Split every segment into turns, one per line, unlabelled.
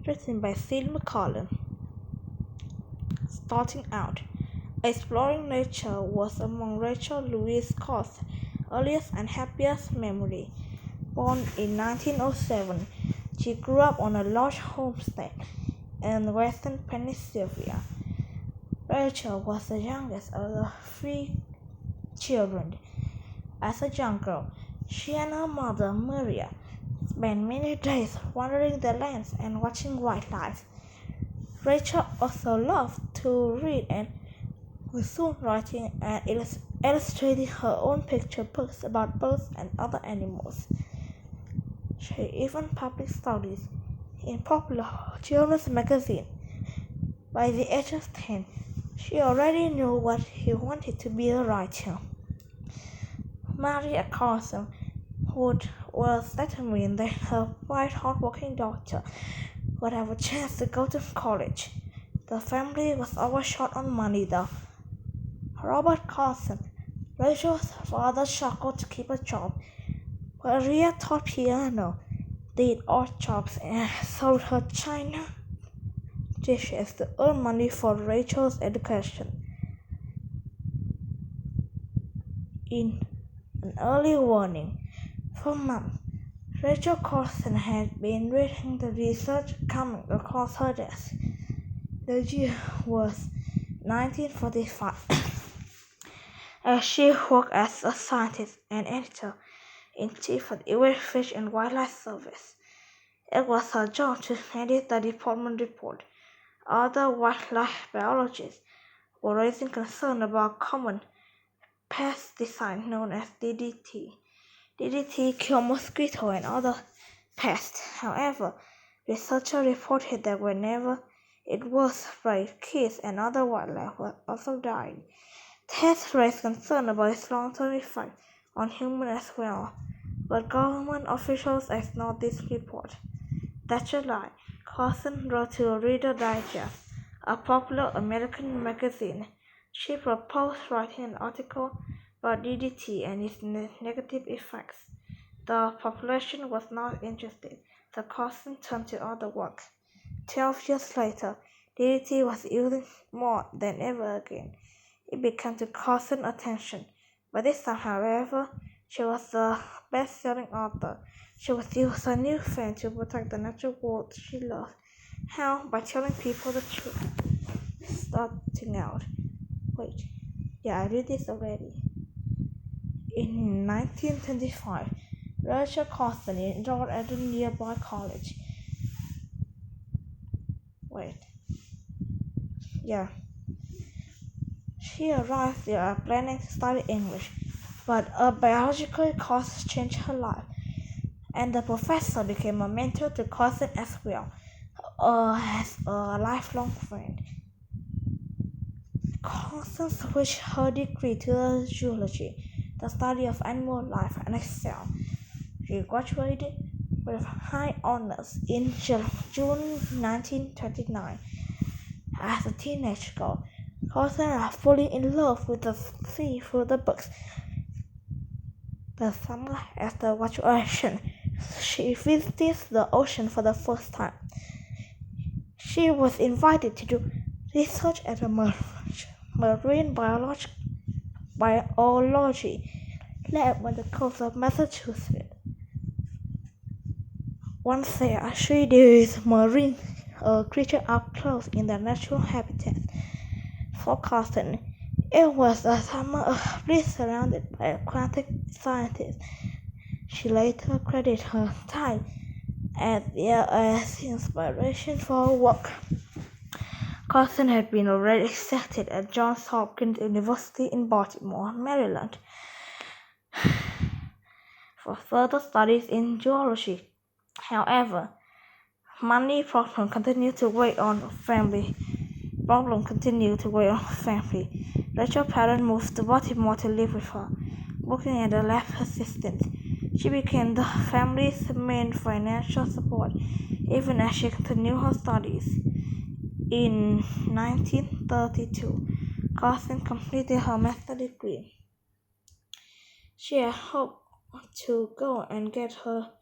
written by Celine McCollum. Starting out, exploring nature was among Rachel Louise Cott's earliest and happiest memory. Born in 1907, she grew up on a large homestead in western Pennsylvania. Rachel was the youngest of the three children. As a young girl, she and her mother, Maria, spent many days wandering the lands and watching wildlife. Rachel also loved to read and was soon writing and illustrating her own picture books about birds and other animals. She even published stories in popular children's magazines. By the age of 10, she already knew what she wanted to be a writer. Maria Carson was determined that her bright, hardworking daughter would have a chance to go to college. The family was always short on money though. Robert Carson, Rachel's father, struggled to keep a job. Maria taught piano, did odd jobs, and sold her china dishes to earn money for Rachel's education. In an early warning for months, Rachel Carson had been reading the research coming across her desk. The year was 1945, as she worked as a scientist and editor-in-chief for the U.S. Fish and Wildlife Service. It was her job to edit the department report. Other wildlife biologists were raising concern about common pesticide known as DDT. DDT killed mosquitoes and other pests. However, researchers reported that whenever it was sprayed, kids and other wildlife were also dying. Tests raised concern about its long-term effect on humans as well, but government officials ignored this report. That July, Carson wrote to a Reader Digest, a popular American magazine. She proposed writing an article about DDT and its negative effects. The population was not interested, so Carson turned to other work. 12 years later, DDT was used more than ever again. It began to Carson's attention. By this time, however, she was a best-selling author. She would use her new fame to protect the natural world she loved. How? By telling people the truth. Starting out. I read this already. In 1925, Rachel Carson enrolled at a nearby college. She arrived there planning to study English, but a biological course changed her life, and the professor became a mentor to Carson as well, as a lifelong friend. Carson switched her degree to zoology, the study of animal life, and excelled. She graduated with high honors in June 1929. As a teenage girl, Carson was fully in love with the sea through the books. The summer after graduation, she visited the ocean for the first time. She was invited to do research at a marine biology lab on the coast of Massachusetts. Once there, she did marine creatures up close in their natural habitat. For Carson, it was a summer of bliss surrounded by aquatic scientists. She later credited her time there as inspiration for her work. Carson had been already accepted at Johns Hopkins University in Baltimore, Maryland, for further studies in zoology. However, money problem continued to weigh on the family. Rachel's parents moved to Baltimore to live with her, working as a lab assistant. She became the family's main financial support, even as she continued her studies. In 1932, Carson completed her master's degree. She had hoped to go and get her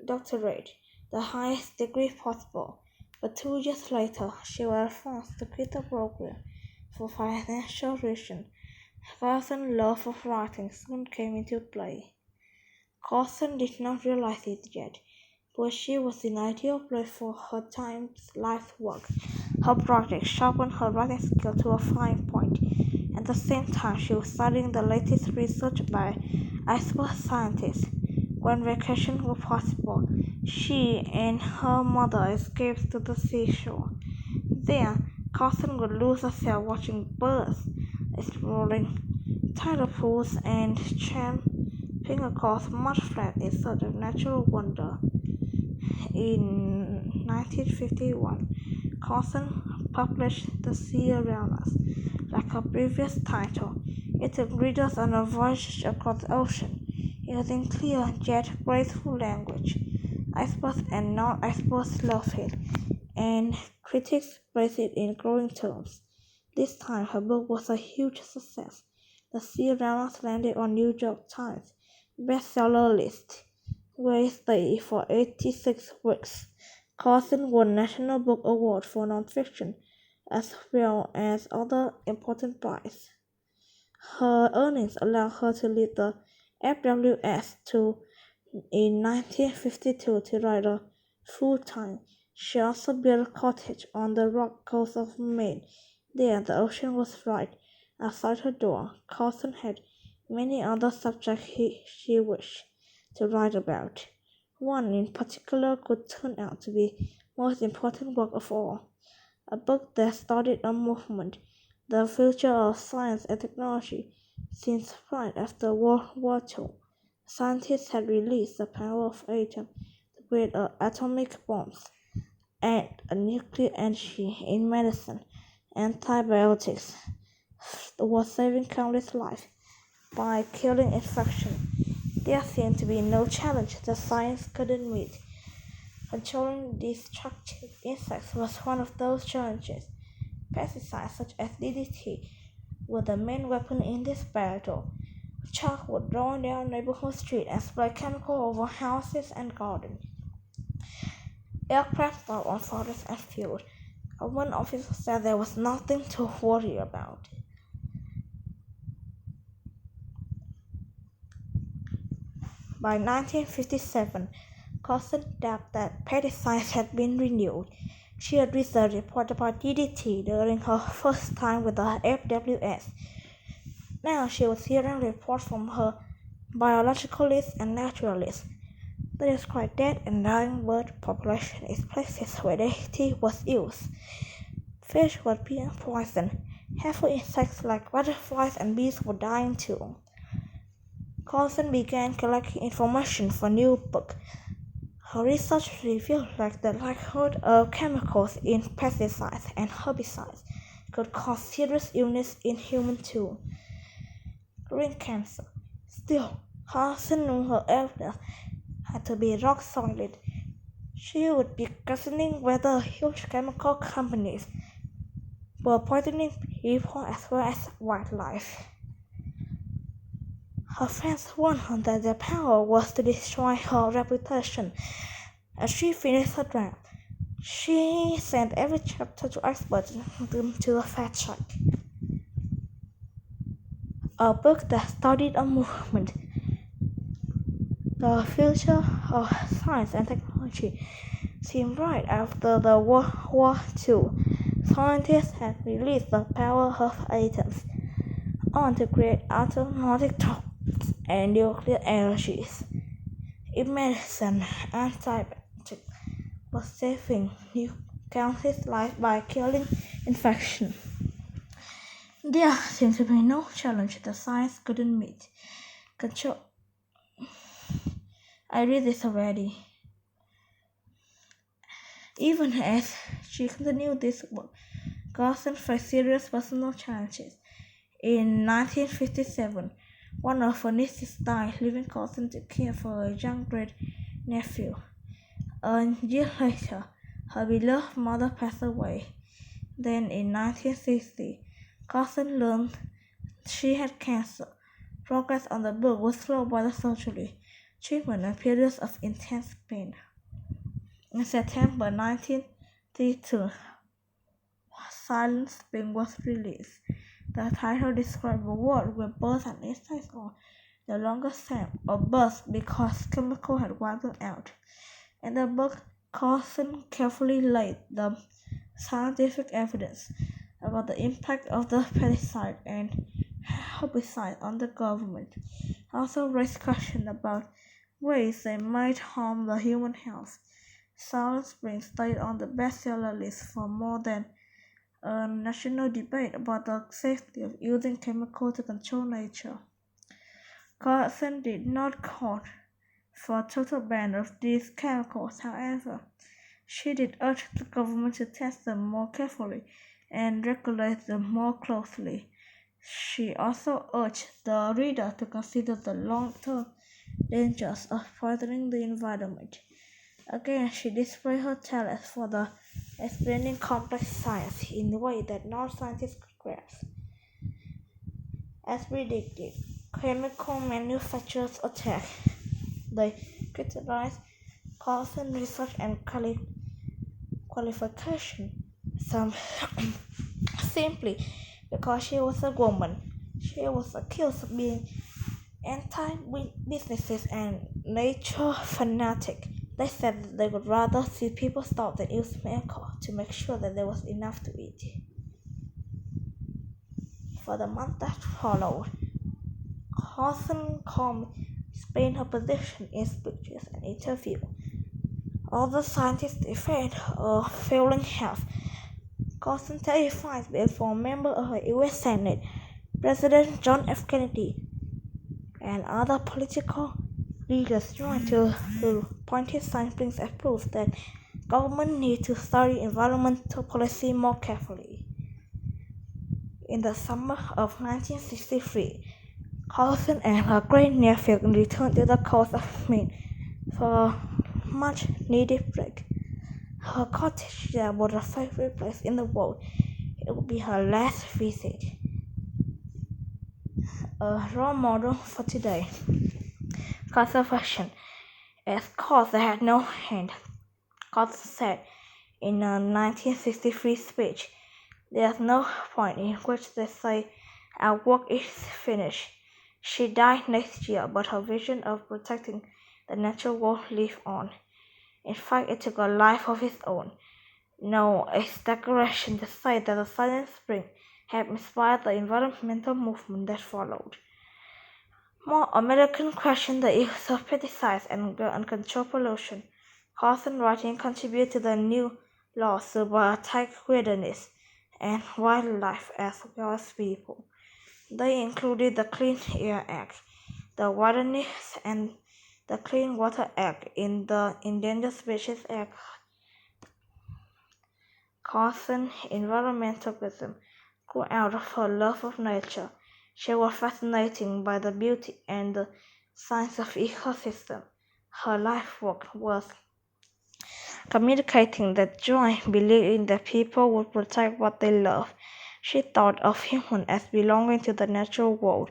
doctorate, the highest degree possible, But 2 years later, she was forced to quit the program for financial reasons. Carson's love for writing soon came into play. Carson did not realize it yet, but she was an ideal place for her time's life work. Her project sharpened her writing skill to a fine point. At the same time, she was studying the latest research by expert scientists. When vacations were possible, she and her mother escaped to the seashore. There, Carson would lose herself watching birds, exploring tidal pools, and tramping across mud flats in search of natural wonder. In 1951, Carson published The Sea Around Us. Like her previous title, it took readers on a voyage across the ocean, using clear yet graceful language. Experts and non-experts loved it, and critics praised it in glowing terms. This time, her book was a huge success. The Sea Around Us landed on New York Times bestseller list, where it stayed for 86 weeks. Carson won National Book Award for Nonfiction, as well as other important prizes. Her earnings allowed her to leave the FWS in 1952 to write full-time. She also built a cottage on the rock coast of Maine. There, the ocean was right outside her door. Carson had many other subjects she wished to write about. One in particular could turn out to be the most important work of all, a book that started a movement, the future of science and technology. Since right after World War II, scientists had released the power of atoms to create atomic bombs and a nuclear energy in medicine. Antibiotics was saving countless lives by killing infection. There seemed to be no challenge that science couldn't meet. Controlling destructive insects was one of those challenges. Pesticides such as DDT were the main weapon in this battle. Sharks would draw down neighborhood streets and spray chemicals over houses and gardens. Aircraft fell on forests and fields. One officer said there was nothing to worry about. By 1957, Carson doubted that pesticides had been renewed. She had researched a report about DDT during her first time with the FWS. Now she was hearing reports from her biologicalists and naturalists. They described dead and dying bird populations in places where DDT was used. Fish were being poisoned. Helpful insects like butterflies and bees were dying too. Carson began collecting information for a new book. Her research revealed the likelihood of chemicals in pesticides and herbicides could cause serious illness in humans too, including cancer. Still, Carson knew her evidence had to be rock solid. She would be questioning whether huge chemical companies were poisoning people as well as wildlife. Her friends warned her that their power was to destroy her reputation. As she finished her draft, she sent every chapter to experts to a fact check. A book that started a movement. The future of science and technology seemed right after the World War II. Scientists had released the power of atoms on to create atomic bombs and nuclear energies. In medicine, antibiotics was saving countless lives by killing infection. There seemed to be no challenge that science couldn't meet. I read this already. Even as she continued this work, Carson faced serious personal challenges. In 1957, one of her nieces died, leaving Carson to care for a young great-nephew. A year later, her beloved mother passed away. Then, in 1960, Carson learned she had cancer. Progress on the book was slowed by the surgery, treatment, and periods of intense pain. In September 19 1962, Silent Spring was released. The title described a world where birds and insects no longer sang or buzzed because chemicals had wiped them out. In the book, Carson carefully laid the scientific evidence about the impact of the pesticide and herbicide on the government. Also raised questions about ways they might harm the human health. Silent Spring stayed on the bestseller list for more than a national debate about the safety of using chemicals to control nature. Carson did not call for a total ban of these chemicals, however. She did urge the government to test them more carefully and regulate them more closely. She also urged the reader to consider the long-term dangers of poisoning the environment. Again, she displayed her talent for explaining complex science in a way that non-scientists could grasp. As predicted, chemical manufacturers attacked. They criticized Carson's research and qualification. Some simply because she was a woman. She was accused of being anti-businesses and nature fanatic. They said that they would rather see people starve than use alcohol to make sure that there was enough to eat. For the month that followed, Carson calmly explained her position in speeches and interviews. Although scientists defend her failing health, Carson testified before members of the U.S. Senate, President John F. Kennedy, and other political leaders joined to point his findings as proof that government needs to study environmental policy more carefully. In the summer of 1963, Carson and her great-nephew returned to the coast of Maine for a much-needed break. Her cottage there was her favorite place in the world. It would be her last visit. A role model for today. Conservation. As Carson had no hand, Carson said in a 1963 speech, "There's no point in which they say our work is finished." She died next year, but her vision of protecting the natural world lived on. In fact, it took a life of its own. No exaggeration to say that the Silent Spring had inspired the environmental movement that followed. More Americans questioned the use of pesticides and uncontrolled pollution. Carson's writing contributed to the new laws to protect wilderness and wildlife as well as people. They included the Clean Air Act, the Wilderness and the Clean Water Act in the Endangered Species Act. Carson's environmentalism grew out of her love of nature. She was fascinated by the beauty and the science of ecosystem. Her life work was communicating that joy, believing that people would protect what they love. She thought of humans as belonging to the natural world,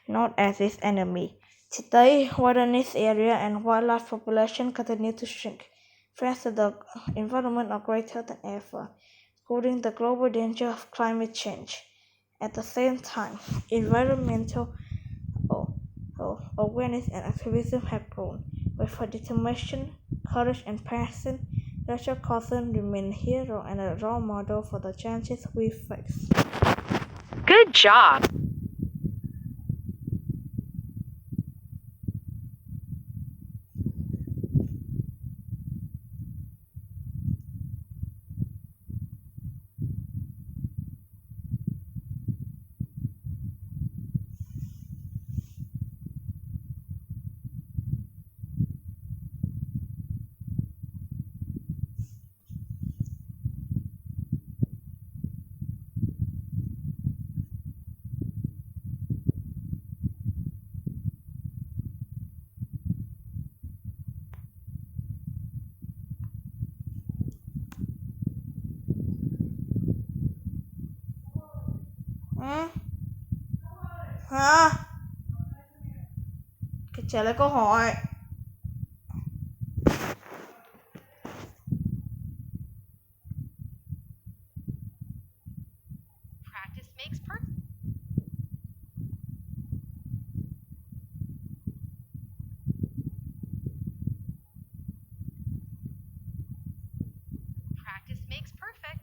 not as its enemy. Today, wilderness area and wildlife population continue to shrink. Threats to the environment are greater than ever, including the global danger of climate change. At the same time, environmental awareness and activism have grown. With her determination, courage, and passion, Rachel Carson remains a hero and a role model for the challenges we face.
Good job!
Hả? Trả lời câu hỏi.
makes perfect. Practice makes perfect.